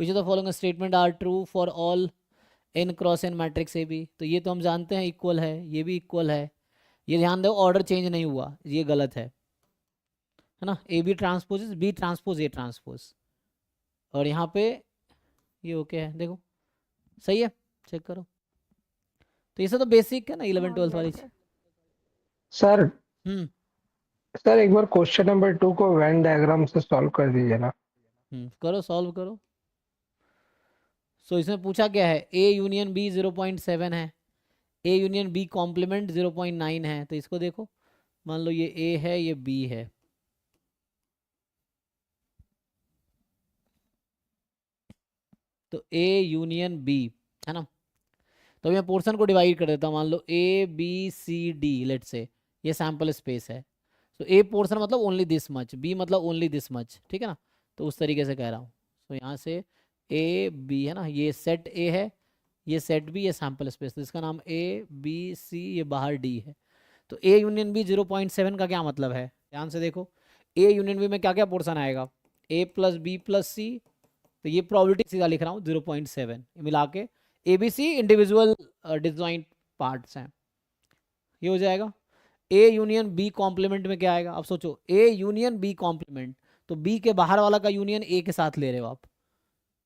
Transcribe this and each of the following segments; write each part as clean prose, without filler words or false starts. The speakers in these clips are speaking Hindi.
Which of the following statement are true for all n cross n matrix a b. तो ये तो हम जानते हैं इक्वल है, ये भी इक्वल है। ये ध्यान दो ऑर्डर चेंज नहीं हुआ, ये गलत है ना। A b transpose b transpose a transpose, और यहाँ पे ये ओके है, देखो सही है, चेक करो। तो ये सब तो बेसिक है ना 11 12 वाली। सर हम्म सर एक बार क्वेश्चन नंबर 2 को वेन डायग्राम से सॉल्व कर दीजिए ना। करो, सॉल्व करो। सो इसमें पूछा क्या है, ए यूनियन बी 0.7 है, ए यूनियन बी कॉम्प्लीमेंट 0.9 है। तो इसको देखो, मान लो ये ए है, ये बी है, तो ए यूनियन बी है ना। तो मैं पोर्शन को डिवाइड कर देता हूँ, मान लो A B C D, let से ये सैंपल स्पेस है। तो ए पोर्शन मतलब ओनली दिस मच, बी मतलब ओनली दिस मच, ठीक है ना। तो उस तरीके से कह रहा हूँ। तो यहाँ से ए बी है ना, ये सेट ए है, ये सेट बी, ये सैंपल स्पेस, तो इसका नाम ए बी सी, ये बाहर डी है। तो ए यूनियन बी 0.7 का क्या मतलब है, ध्यान से देखो। ए यूनियन बी में क्या क्या पोर्शन आएगा, ए प्लस बी प्लस सी, तो ये प्रोबेबिलिटी सीधा लिख रहा हूँ 0.7 मिला के, a B c individual disjoint parts हैं, ये हो जाएगा। ए यूनियन बी कॉम्प्लीमेंट में क्या आएगा, अब सोचो ए यूनियन बी कॉम्प्लीमेंट, तो बी के बाहर वाला का यूनियन ए के साथ ले रहे हो आप,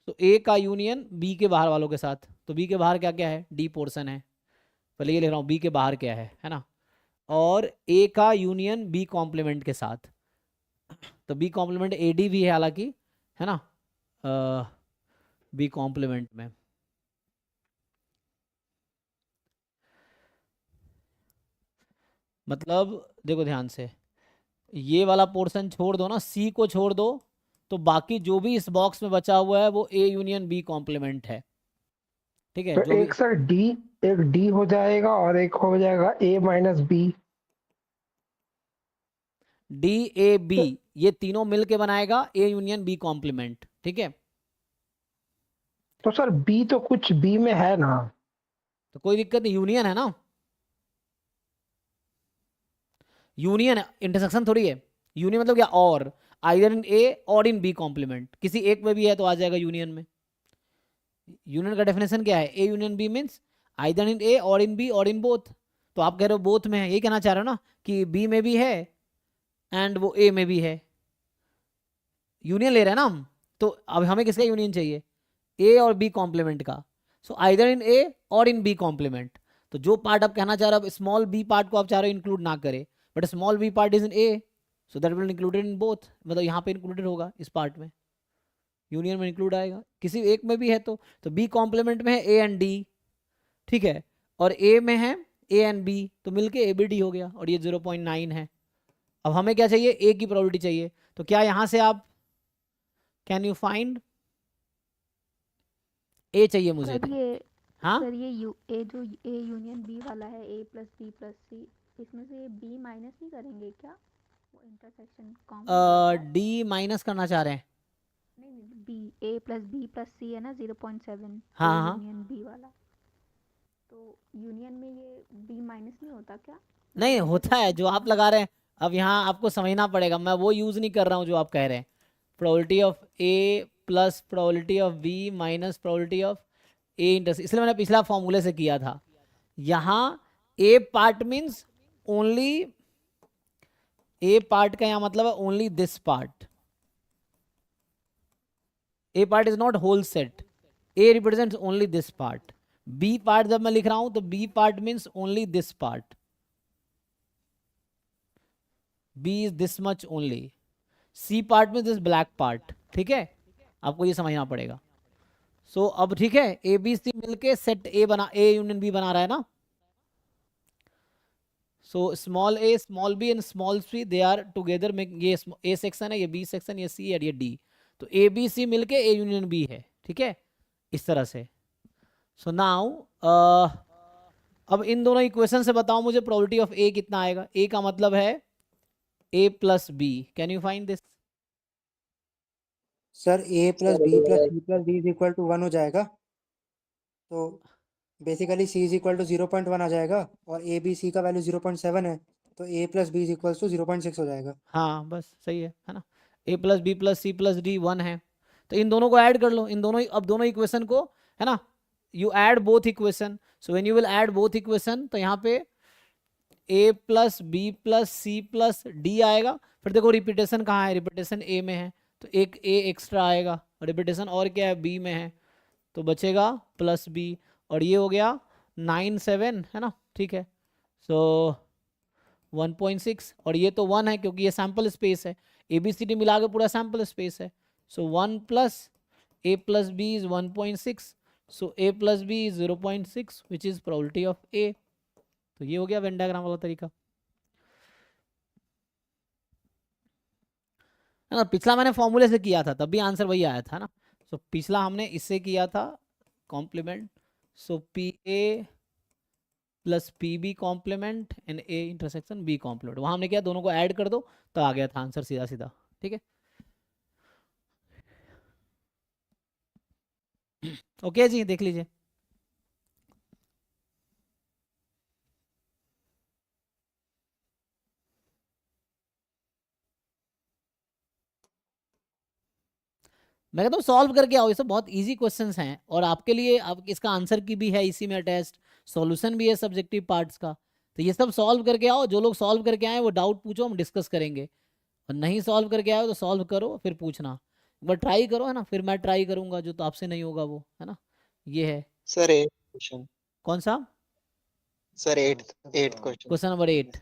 तो ए का यूनियन बी के बाहर वालों के साथ। तो बी के बाहर क्या क्या है, डी पोर्शन है, पहले ये लिख रहा हूँ बी के बाहर क्या है ना। और ए का यूनियन बी कॉम्प्लीमेंट के साथ, तो बी कॉम्प्लीमेंट ए डी भी है हालांकि, है ना, बी कॉम्प्लीमेंट में। मतलब देखो ध्यान से, ये वाला पोर्शन छोड़ दो ना, सी को छोड़ दो, तो बाकी जो भी इस बॉक्स में बचा हुआ है वो ए यूनियन बी कॉम्प्लीमेंट है, ठीक है। तो जो भी एक सर डी, एक डी हो जाएगा और एक हो जाएगा A minus B. D A B, ये तीनों मिल के बनाएगा ए यूनियन बी कॉम्प्लीमेंट, ठीक है। तो सर बी तो कुछ बी में है ना। तो कोई दिक्कत नहीं, यूनियन है ना, यूनियन है, इंटरसेक्शन थोड़ी है। यूनियन मतलब क्या, और आइदर इन ए और इन बी कॉम्प्लीमेंट, किसी एक में भी है तो आ जाएगा यूनियन में। यूनियन का डेफिनेशन क्या है, A union B means either in A और इन बी और इन बोथ। तो आप कह रहे हो बोथ में है, यही कहना चाह रहे हो ना कि बी में भी है एंड वो ए में भी है, यूनियन ले रहे हैं ना हम। तो अब हमें किसका यूनियन चाहिए, ए और बी कॉम्प्लीमेंट का। सो आइदर इन ए और इन बी कॉम्प्लीमेंट। तो जो पार्ट आप कहना चाह रहे हो, स्मॉल बी पार्ट को आप चाह रहे हो इंक्लूड ना करे, but small b part is in a, so that will included in both, मतलब यहाँ पे इंक्लूडेड होगा इस पार्ट में, यूनियन में इंक्लूड आएगा। किसी एक में भी है तो बी कॉम्प्लीमेंट में है ए एंड डी, ठीक है, और ए में है ए एंड बी, तो मिलके ए बी डी हो गया, और ये 0.9 है। अब हमें क्या चाहिए, ए की प्रोबेबिलिटी चाहिए। तो क्या यहाँ से आप कैन यू फाइंड ए चाहिए मुझे, सर ये हाँ। सर ये यू ए जो ए यूनियन बी वाला है, ए प्लस बी प्लस सी, इसमें से ये बी माइनस नहीं करेंगे क्या, वो इंटरसेक्शन कॉमन रहेगा। डी माइनस करना चाह रहे हैं, नहीं नहीं, बी ए प्लस बी प्लस सी है ना 0.7, हाँ ए हाँ हाँ। यूनियन बी वाला, तो यूनियन में ये बी माइनस नहीं होता क्या, नहीं मतलब होता है इंटरसेक्शन जो आप कॉमन। लगा रहे हैं। अब यहाँ आपको समझना पड़ेगा, मैं वो यूज़ नहीं कर रहा हूँ जो आप कह रहे हैं, probability of a plus probability of b minus probability of a intersection, इसलिए मैंने पिछला फॉर्मूले से किया था। यहाँ a part means only, a part का यहाँ मतलब है only this part, a part is not whole set, a represents only this part. B part जब मैं लिख रहा हूं तो b part means only this part, b is this much only, c part में दिस ब्लैक पार्ट, ठीक है, आपको ये समझना पड़ेगा। सो अब ठीक है, ए बी सी मिलके सेट ए बना, ए यूनियन बी बना रहा है ना। So small a small b and small c they are together में, ये ए सेक्शन है, ये बी सेक्शन, ये सी है, ये डी। तो ए बी सी मिलके ए यूनियन बी है, ठीक है, इस तरह से। सो नाउ अब इन दोनों इक्वेशन से बताओ मुझे प्रोबेबिलिटी ऑफ ए कितना आएगा। ए का मतलब है A plus B, can you find this. Sir A plus B plus C plus D is equal to 1 हो जाएगा, तो basically C is equal to 0.1 आ जाएगा, और ए बी सी का वैल्यू 0.7 है, तो A plus B is equal to 0.6 हो जाएगा। हाँ बस सही है ना, A plus B plus C plus D 1 है, तो इन दोनों को ऐड कर लो, इन दोनों, अब दोनों इक्वेशन को, है ना, you add both equation, so when you will add both equation, तो यहाँ पे a plus B plus C plus d आएगा। फिर देखो रिपीटेशन कहाँ है, रिपीटेशन a में है, तो एक a एक्स्ट्रा आएगा, रिपीटेशन और क्या है, b में है, तो बचेगा प्लस b, और ये हो गया 9 7, है ना, ठीक है। सो 1.6, और ये तो 1 है क्योंकि ये सैम्पल स्पेस है, ABCD मिला के पूरा सैम्पल स्पेस है। सो 1 plus a plus b is 1.6, so a plus b is 0.6 which is probability of a। तो ये हो गया वेन डायग्राम वाला तरीका, है ना। पिछला मैंने फॉर्मूले से किया था, तब भी आंसर वही आया था ना। सो पिछला हमने इससे किया था complement, so p a plus p b complement and a intersection b complement, वहां हमने किया दोनों को ऐड कर दो तो आ गया था आंसर सीधा सीधा, ठीक है। ओके जी, देख लीजिए। मैं कहता हूँ सॉल्व करके आओ, ये सब बहुत इजी क्वेश्चंस हैं, और आपके लिए आप इसका आंसर की भी है इसी में अटैच्ड, सॉल्यूशन भी है सब्जेक्टिव पार्ट्स का, तो ये सब सॉल्व करके आओ। जो लोग सॉल्व करके आए वो डाउट पूछो, हम डिस्कस करेंगे, और नहीं सॉल्व करके आए तो सॉल्व करो फिर पूछना, एक बार ट्राई करो, है ना, फिर मैं ट्राई करूंगा, जो तो आपसे नहीं होगा वो, है ना। ये है सर 8 क्वेश्चन, कौन सा sir 8th question. Question number 8।